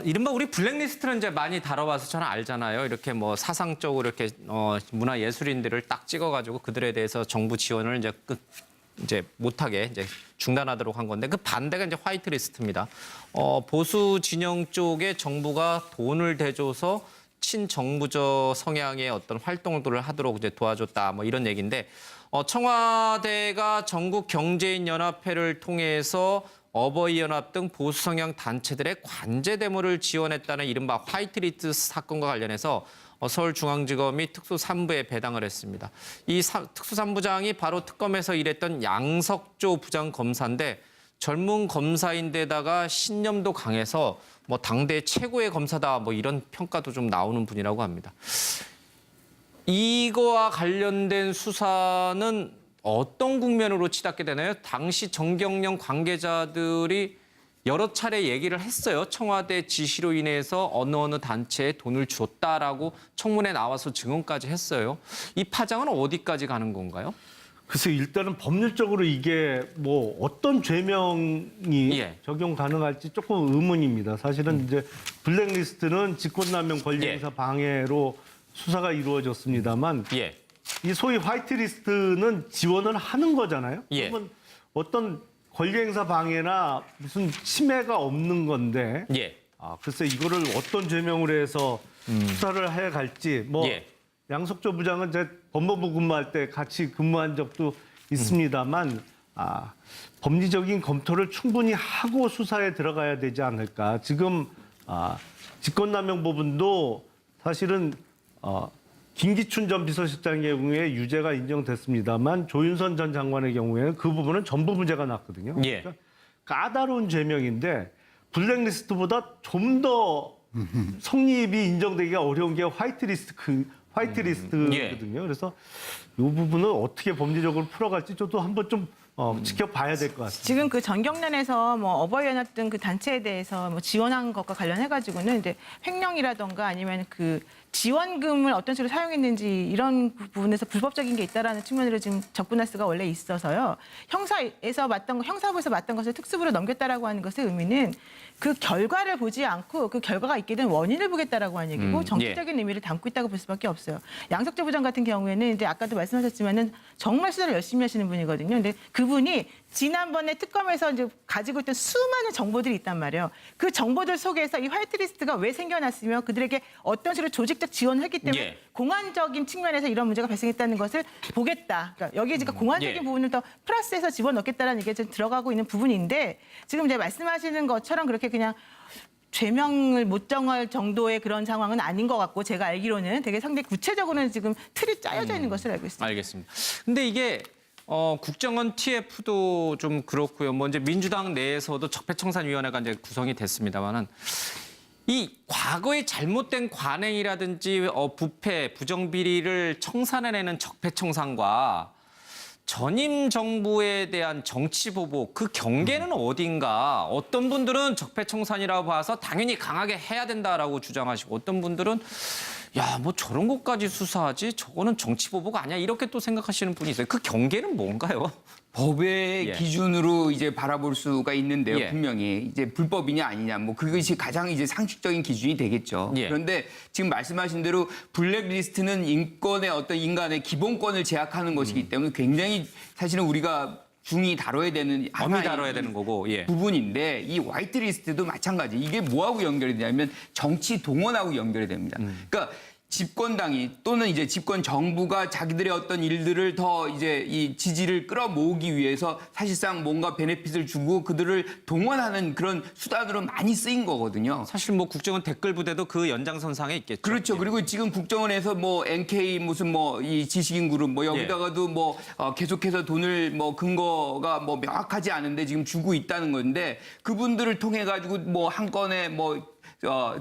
이른바 우리 블랙리스트는 이제 많이 다뤄봐서 저는 알잖아요. 이렇게 뭐 사상적으로 이렇게 문화 예술인들을 딱 찍어가지고 그들에 대해서 정부 지원을 이제 못하게 이제 중단하도록 한 건데 그 반대가 이제 화이트리스트입니다. 보수 진영 쪽에 정부가 돈을 대줘서 친정부적 성향의 어떤 활동들을 하도록 이제 도와줬다 뭐 이런 얘기인데 청와대가 전국 경제인 연합회를 통해서 어버이연합 등 보수 성향 단체들의 관제 데모를 지원했다는 이른바 화이트리스트 사건과 관련해서 서울중앙지검이 특수삼부에 배당을 했습니다. 이 특수삼부장이 바로 특검에서 일했던 양석조 부장 검사인데 젊은 검사인데다가 신념도 강해서 뭐 당대 최고의 검사다 뭐 이런 평가도 좀 나오는 분이라고 합니다. 이거와 관련된 수사는 어떤 국면으로 치닫게 되나요? 당시 정경련 관계자들이 여러 차례 얘기를 했어요. 청와대 지시로 인해서 어느 단체에 돈을 줬다라고 청문회 나와서 증언까지 했어요. 이 파장은 어디까지 가는 건가요? 글쎄 일단은 법률적으로 이게 뭐 어떤 죄명이 적용 가능할지 조금 의문입니다. 사실은 이제 블랙리스트는 직권남용 권리행사 방해로 수사가 이루어졌습니다만 이 소위 화이트리스트는 지원을 하는 거잖아요. 그러면 어떤 권리행사 방해나 무슨 침해가 없는 건데 글쎄 이거를 어떤 죄명으로 해서 수사를 해 갈지 뭐 양석조 부장은 제 법무부 근무할 때 같이 근무한 적도 있습니다만 법리적인 검토를 충분히 하고 수사에 들어가야 되지 않을까. 지금 직권남용 부분도 사실은 김기춘 전 비서실장의 경우에 유죄가 인정됐습니다만 조윤선 전 장관의 경우에는 그 부분은 전부 무죄가 났거든요. 그러니까 까다로운 죄명인데 블랙리스트보다 좀 더 성립이 인정되기가 어려운 게 화이트리스트거든요. 그래서 이 부분은 어떻게 법리적으로 풀어갈지 저도 한번 좀 지켜봐야 될 것 같습니다. 지금 그 정경련에서 뭐 어버이연합 등 그 단체에 대해서 뭐 지원한 것과 관련해가지고는 이제 횡령이라던가 아니면 그 지원금을 어떤 식으로 사용했는지 이런 부분에서 불법적인 게 있다라는 측면으로 지금 접근할 수가 원래 있어서요. 형사부에서 맡던 것을 특수부로 넘겼다라고 하는 것의 의미는 그 결과를 보지 않고 그 결과가 있게 된 원인을 보겠다라고 하는 얘기고 정치적인 의미를 담고 있다고 볼 수밖에 없어요. 양석재 부장 같은 경우에는 이제 아까도 말씀하셨지만은 정말 수사를 열심히 하시는 분이거든요. 근데 그분이 지난번에 특검에서 이제 가지고 있던 수많은 정보들이 있단 말이에요. 그 정보들 속에서 이 화이트리스트가 왜 생겨났으며 그들에게 어떤 식으로 조직적 지원을 했기 때문에 공안적인 측면에서 이런 문제가 발생했다는 것을 보겠다. 그러니까 여기에 지금 공안적인 부분을 더 플러스해서 집어넣겠다는 얘기가 좀 들어가고 있는 부분인데 지금 이제 말씀하시는 것처럼 그렇게 그냥 죄명을 못 정할 정도의 그런 상황은 아닌 것 같고 제가 알기로는 되게 상당히 구체적으로는 지금 틀이 짜여져 있는 것을 알고 있습니다. 알겠습니다. 근데 이게 국정원 TF도 좀 그렇고요. 뭐 이제 민주당 내에서도 적폐청산위원회가 이제 구성이 됐습니다만은 이 과거의 잘못된 관행이라든지 부패, 부정비리를 청산해내는 적폐청산과 전임 정부에 대한 정치 보복 그 경계는 어딘가 어떤 분들은 적폐청산이라고 봐서 당연히 강하게 해야 된다라고 주장하시고 어떤 분들은 야, 뭐 저런 것까지 수사하지 저거는 정치 보복 아니야 이렇게 또 생각하시는 분이 있어요. 그 경계는 뭔가요? 법의 기준으로 이제 바라볼 수가 있는데요. 분명히 이제 불법이냐 아니냐 뭐 그것이 가장 이제 상식적인 기준이 되겠죠. 그런데 지금 말씀하신 대로 블랙리스트는 인권의 어떤 인간의 기본권을 제약하는 것이기 때문에 굉장히 사실은 우리가 중히 다뤄야 되는 엄히 다뤄야 되는 거고 부분인데 이 화이트리스트도 마찬가지. 이게 뭐하고 연결이 되냐면 정치 동원하고 연결이 됩니다. 그러니까 집권당이 또는 이제 집권 정부가 자기들의 어떤 일들을 더 이제 이 지지를 끌어모으기 위해서 사실상 뭔가 베네핏을 주고 그들을 동원하는 그런 수단으로 많이 쓰인 거거든요. 사실 뭐 국정원 댓글 부대도 그 연장선상에 있겠죠. 그렇죠. 그리고 지금 국정원에서 뭐 NK 무슨 뭐 이 지식인 그룹 뭐 여기다가도 뭐 계속해서 돈을 뭐 근거가 뭐 명확하지 않은데 지금 주고 있다는 건데 그분들을 통해 가지고 뭐 한 건에 뭐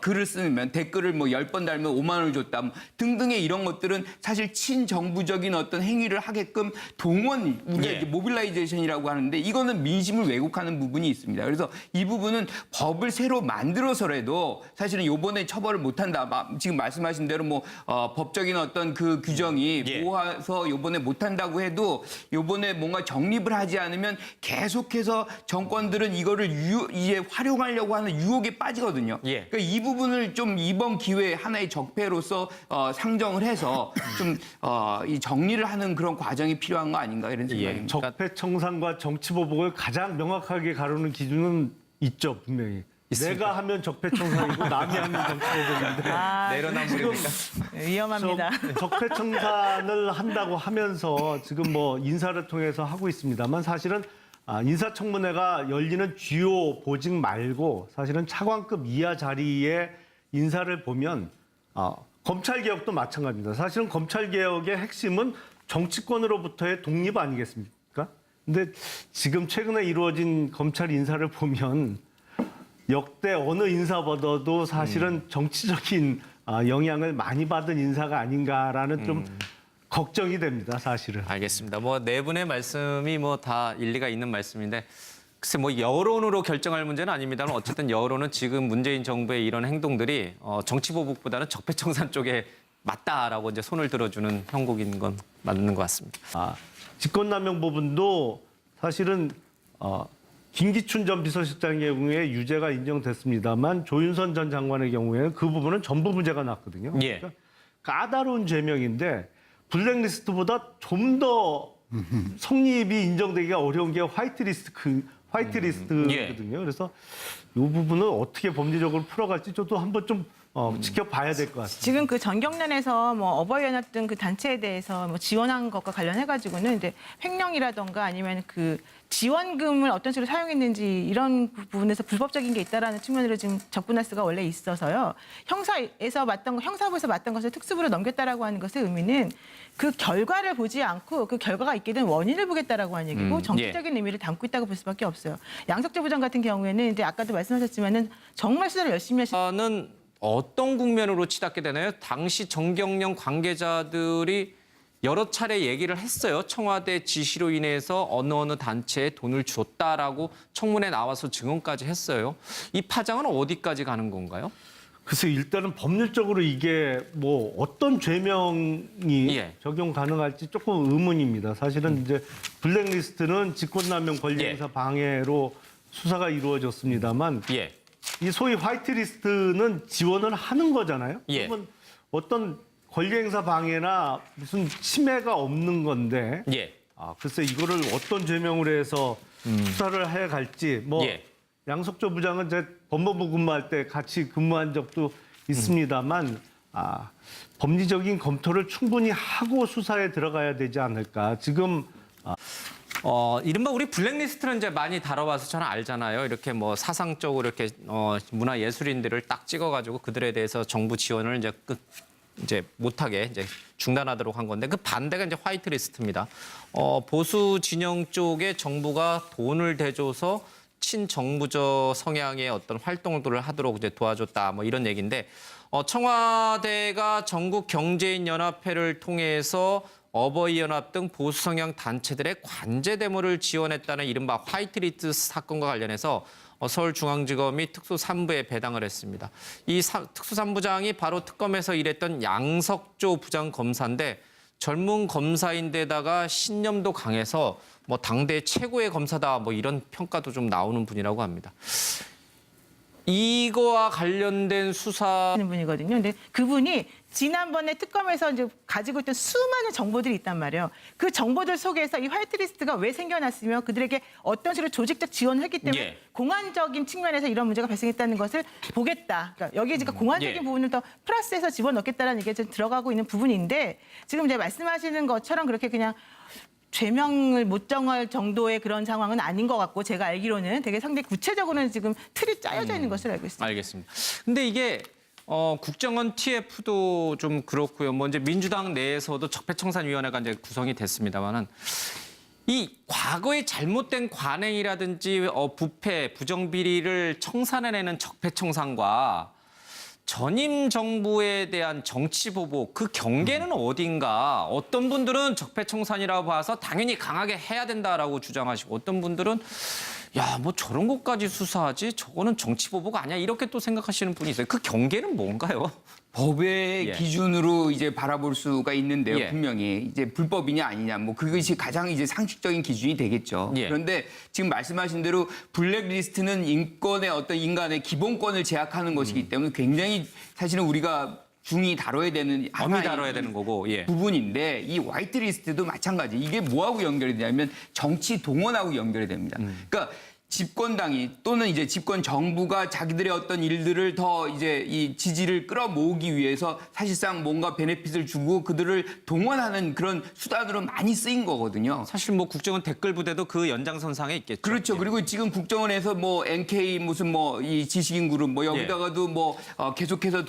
글을 쓰면 댓글을 뭐 10번 달면 5만 원을 줬다 뭐 등등의 이런 것들은 사실 친정부적인 어떤 행위를 하게끔 동원 우리가 이제 모빌라이제이션이라고 하는데 이거는 민심을 왜곡하는 부분이 있습니다. 그래서 이 부분은 법을 새로 만들어서라도 사실은 요번에 처벌을 못 한다. 지금 말씀하신 대로 뭐 법적인 어떤 그 규정이 모아서 요번에 못 한다고 해도 요번에 뭔가 정립을 하지 않으면 계속해서 정권들은 이거를 이제 활용하려고 하는 유혹에 빠지거든요. 그러니까 이 부분을 좀 이번 기회에 하나의 적폐로서 상정을 해서 좀 이 정리를 하는 그런 과정이 필요한 거 아닌가 이런 생각입니다. 적폐청산과 정치보복을 가장 명확하게 가르는 기준은 있죠, 분명히. 있습니다. 내가 하면 적폐청산이고 남이 하면 정치보복인데 내로남불입니까? 위험합니다. 적폐청산을 한다고 하면서 지금 뭐 인사를 통해서 하고 있습니다만 사실은 인사청문회가 열리는 주요 보직 말고 사실은 차관급 이하 자리의 인사를 보면 검찰개혁도 마찬가지입니다. 사실은 검찰개혁의 핵심은 정치권으로부터의 독립 아니겠습니까? 근데 지금 최근에 이루어진 검찰 인사를 보면 역대 어느 인사보다도 사실은 정치적인 영향을 많이 받은 인사가 아닌가라는 좀 걱정이 됩니다, 사실은. 알겠습니다. 뭐 네 분의 말씀이 뭐 다 일리가 있는 말씀인데 글쎄 뭐 여론으로 결정할 문제는 아닙니다만 어쨌든 여론은 지금 문재인 정부의 이런 행동들이 정치 보복보다는 적폐청산 쪽에 맞다라고 이제 손을 들어주는 형국인 건 맞는 것 같습니다. 직권남용 부분도 사실은 김기춘 전 비서실장의 경우에 유죄가 인정됐습니다만 조윤선 전 장관의 경우에는 그 부분은 전부 무죄가 났거든요. 그러니까 까다로운 죄명인데 블랙리스트보다 좀 더 성립이 인정되기가 어려운 게 화이트리스트거든요. 그래서 이 부분은 어떻게 법리적으로 풀어갈지 저도 한번 좀 지켜봐야 될 것 같습니다. 지금 그 전경련에서 뭐 어버이연합 등 그 단체에 대해서 뭐 지원한 것과 관련해가지고는 이제 횡령이라던가 아니면 그 지원금을 어떤 식으로 사용했는지 이런 부분에서 불법적인 게 있다라는 측면으로 지금 적분할수가 원래 있어서요. 형사부에서 맡던 것을 특수부로 넘겼다라고 하는 것의 의미는 그 결과를 보지 않고 그 결과가 있게 된 원인을 보겠다라고 하는 얘기고 정치적인 의미를 담고 있다고 볼 수밖에 없어요. 양석재 부장 같은 경우에는 이제 아까도 말씀하셨지만은 정말 수사를 열심히 는 어떤 국면으로 치닫게 되나요? 당시 정경련 관계자들이 여러 차례 얘기를 했어요. 청와대 지시로 인해서 어느 단체에 돈을 줬다라고 청문회 나와서 증언까지 했어요. 이 파장은 어디까지 가는 건가요? 글쎄 일단은 법률적으로 이게 뭐 어떤 죄명이 적용 가능할지 조금 의문입니다. 사실은 이제 블랙리스트는 직권남용 권리행사 방해로 수사가 이루어졌습니다만 이 소위 화이트리스트는 지원을 하는 거잖아요. 그러면 어떤 권리행사 방해나 무슨 침해가 없는 건데 글쎄 이거를 어떤 죄명으로 해서 수사를 해 갈지 뭐 양석조 부장은 제 법무부 근무할 때 같이 근무한 적도 있습니다만 법리적인 검토를 충분히 하고 수사에 들어가야 되지 않을까. 지금 이른바 우리 블랙리스트는 이제 많이 다뤄봐서 저는 알잖아요. 이렇게 뭐 사상적으로 이렇게 문화 예술인들을 딱 찍어가지고 그들에 대해서 정부 지원을 이제 못하게 이제 중단하도록 한 건데 그 반대가 이제 화이트리스트입니다. 보수 진영 쪽에 정부가 돈을 대줘서 친정부적 성향의 어떤 활동들을 하도록 이제 도와줬다 뭐 이런 얘기인데 청와대가 전국 경제인 연합회를 통해서 어버이연합 등 보수 성향 단체들의 관제 데모를 지원했다는 이른바 화이트리스트 사건과 관련해서 서울중앙지검이 특수3부에 배당을 했습니다. 이 특수3부장이 바로 특검에서 일했던 양석조 부장 검사인데 젊은 검사인데다가 신념도 강해서 뭐 당대 최고의 검사다 뭐 이런 평가도 좀 나오는 분이라고 합니다. 이거와 관련된 수사 분이거든요. 근데 그분이 지난번에 특검에서 이제 가지고 있던 수많은 정보들이 있단 말이에요. 그 정보들 속에서 이 화이트리스트가 왜 생겨났으며 그들에게 어떤 식으로 조직적 지원을 했기 때문에 공안적인 측면에서 이런 문제가 발생했다는 것을 보겠다. 그러니까 여기에 지금 공안적인 부분을 더 플러스해서 집어넣겠다는 게 좀 들어가고 있는 부분인데 지금 이제 말씀하시는 것처럼 그렇게 그냥 죄명을 못 정할 정도의 그런 상황은 아닌 것 같고 제가 알기로는 되게 상당히 구체적으로는 지금 틀이 짜여져 있는 것으로 알고 있습니다. 알겠습니다. 근데 이게 국정원 TF도 좀 그렇고요. 뭐 이제 민주당 내에서도 적폐청산위원회가 이제 구성이 됐습니다만은 이 과거의 잘못된 관행이라든지 부패, 부정비리를 청산해내는 적폐청산과 전임 정부에 대한 정치 보복 그 경계는 어딘가 어떤 분들은 적폐청산이라고 봐서 당연히 강하게 해야 된다라고 주장하시고 어떤 분들은 야, 뭐 저런 것까지 수사하지 저거는 정치 보복 아니야 이렇게 또 생각하시는 분이 있어요. 그 경계는 뭔가요? 법의 예. 기준으로 이제 바라볼 수가 있는데요. 예. 분명히 이제 불법이냐 아니냐 뭐 그것이 가장 이제 상식적인 기준이 되겠죠. 예. 그런데 지금 말씀하신 대로 블랙리스트는 인권의 어떤 인간의 기본권을 제약하는 것이기 때문에 굉장히 사실은 우리가 중히 다뤄야 되는 엄히 하나의 다뤄야 되는 거고. 예. 부분인데 이 화이트리스트도 마찬가지. 이게 뭐하고 연결이 되냐면 정치 동원하고 연결이 됩니다. 그러니까 집권당이 또는 이제 집권 정부가 자기들의 어떤 일들을 더 이제 이 지지를 끌어모으기 위해서 사실상 뭔가 베네핏을 주고 그들을 동원하는 그런 수단으로 많이 쓰인 거거든요. 사실 뭐 국정원 댓글 부대도 그 연장선상에 있겠죠. 그렇죠. 그리고 지금 국정원에서 뭐 NK 무슨 뭐 이 지식인 그룹 뭐 여기다가도 뭐 계속해서